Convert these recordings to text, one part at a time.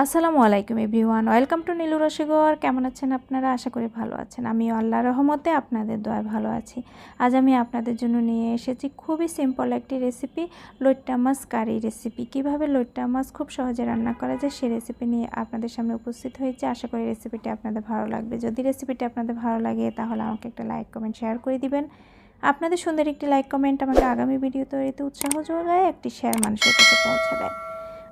আসসালামু আলাইকুম everyone, welcome to Nilu রসগর। কেমন আছেন আপনারা? আশা করি ভালো আছেন। আমিও আল্লাহর রহমতে আপনাদের দয়ায় ভালো আছি। আজ আমি আপনাদের জন্য নিয়ে এসেছি খুবই সিম্পল একটি রেসিপি, লইট্টা মাছ কারি রেসিপি। কিভাবে লইট্টা মাছ খুব সহজে রান্না করা যায় সেই রেসিপি নিয়ে আপনাদের সামনে উপস্থিত হয়েছে। আশা করি রেসিপিটি আপনাদের ভালো লাগবে। যদি রেসিপিটি আপনাদের ভালো লাগে তাহলে আমাকে একটা লাইক কমেন্ট শেয়ার করে দিবেন। আপনাদের সুন্দর একটি লাইক কমেন্ট আমাকে আগামী ভিডিও তৈরিতে উৎসাহ যোগায়, একটি শেয়ার মানুষের কাছে পৌঁছে দেয়।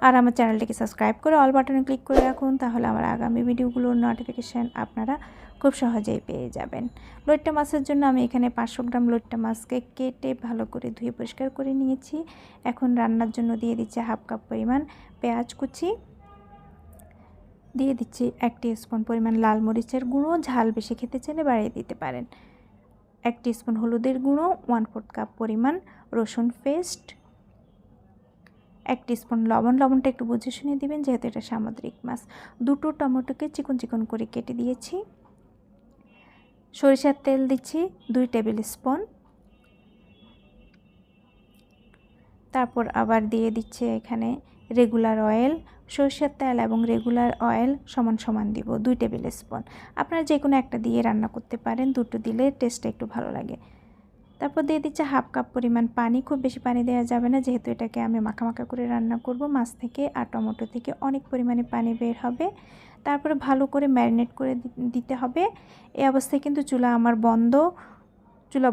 আর আমার চ্যানেলটিকে সাবস্ক্রাইব করে অল বাটনে ক্লিক করে রাখুন, তাহলে আমার আগামী ভিডিওগুলোর নোটিফিকেশান আপনারা খুব সহজেই পেয়ে যাবেন। লইট্টা মাছের জন্য আমি এখানে 500 গ্রাম লইট্টা মাছকে কেটে ভালো করে ধুয়ে পরিষ্কার করে নিয়েছি। এখন রান্নার জন্য দিয়ে দিচ্ছি হাফ কাপ পরিমাণ পেঁয়াজ কুচি, দিয়ে দিচ্ছি 1 টিস্পুন পরিমাণ লাল মরিচের গুঁড়ো, ঝাল বেশি খেতে চাইলে বাড়িয়ে দিতে পারেন। 1 টিস্পুন হলুদের গুঁড়ো, 1/4 কাপ পরিমাণ রসুন পেস্ট, 1 টিস্পুন লবণ। লবণটা একটু বুঝে শুনে দিবেন যেহেতু এটা সামুদ্রিক মাছ। 2টো টমেটোকে চিকন চিকন করে কেটে দিয়েছি। সরিষার তেল দিচ্ছি 2 টেবিল স্পুন। তারপর আবার দিয়ে দিচ্ছি এখানে রেগুলার অয়েল। সরিষার তেল এবং রেগুলার অয়েল সমান সমান দিব, 2 টেবিল স্পুন। আপনারা যে কোনো একটা দিয়ে রান্না করতে পারেন, দুটো দিলে টেস্টটা একটু ভালো লাগে। তারপর দিয়ে দিচ্ছে হাফ কাপ পরিমাণ পানি। খুব বেশি পানি দেওয়া যাবে না, যেহেতু এটাকে আমি মাখা মাখা করে রান্না করব। মাছ থেকে আর টমেটো থেকে অনেক পরিমাণে পানি বের হবে। তারপরে ভালো করে ম্যারিনেট করে দিতে হবে। এই অবস্থায় কিন্তু চুলা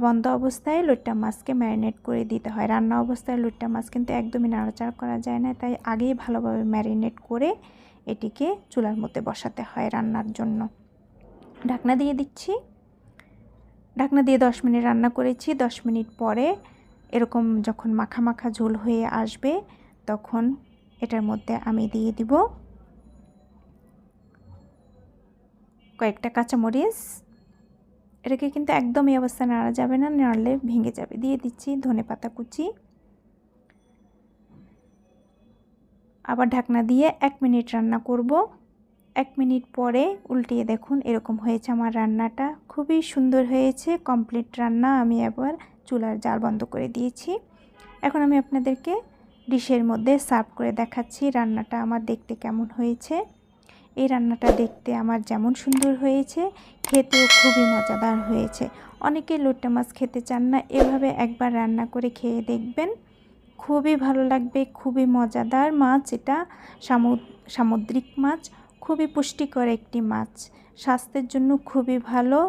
বন্ধ অবস্থায় লইট্টা মাছকে ম্যারিনেট করে দিতে হয়। রান্না অবস্থায় লইট্টা মাছ কিন্তু একদমই নাড়াচাড়া করা যায় না, তাই আগেই ভালোভাবে ম্যারিনেট করে এটিকে চুলার মধ্যে বসাতে হয় রান্নার জন্য। ঢাকনা দিয়ে দিচ্ছি। ঢাকনা দিয়ে 10 মিনিট রান্না করেছি। 10 মিনিট পরে এরকম যখন মাখা মাখা ঝোল হয়ে আসবে তখন এটার মধ্যে আমি দিয়ে দিব কয়েকটা কাঁচামরিচ। এটাকে কিন্তু একদম এই অবস্থায় নাড়া যাবে না, নাড়লে ভেঙে যাবে। দিয়ে দিচ্ছি ধনেপাতা কুচি। আবার ঢাকনা দিয়ে 1 মিনিট রান্না করব। 1 মিনিট পরে উল্টিয়ে দেখুন এরকম হয়েছে আমার রান্নাটা। খুবই সুন্দর হয়েছে, কমপ্লিট রান্না। আমি এবার চুলার জাল বন্ধ করে দিয়েছি। এখন আমি আপনাদেরকে ডিশের মধ্যে সার্ভ করে দেখাচ্ছি রান্নাটা আমার দেখতে কেমন হয়েছে। এই রান্নাটা দেখতে আমার যেমন সুন্দর হয়েছে, খেতেও খুবই মজাদার হয়েছে। অনেকে লইট্টা মাছ খেতে চান না, এভাবে একবার রান্না করে খেয়ে দেখবেন, খুবই ভালো লাগবে। খুবই মজাদার মাছ এটা, সামুদ্রিক মাছ, খুবই পুষ্টিকর একটি মাছ, স্বাস্থ্যের জন্য খুবই ভালো।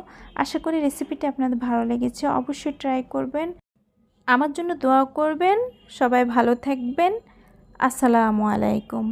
আশা করি রেসিপিটা আপনাদের ভালো লেগেছে, অবশ্যই ট্রাই করবেন। আমার জন্য দোয়া করবেন। সবাই ভালো থাকবেন। আসসালামু আলাইকুম।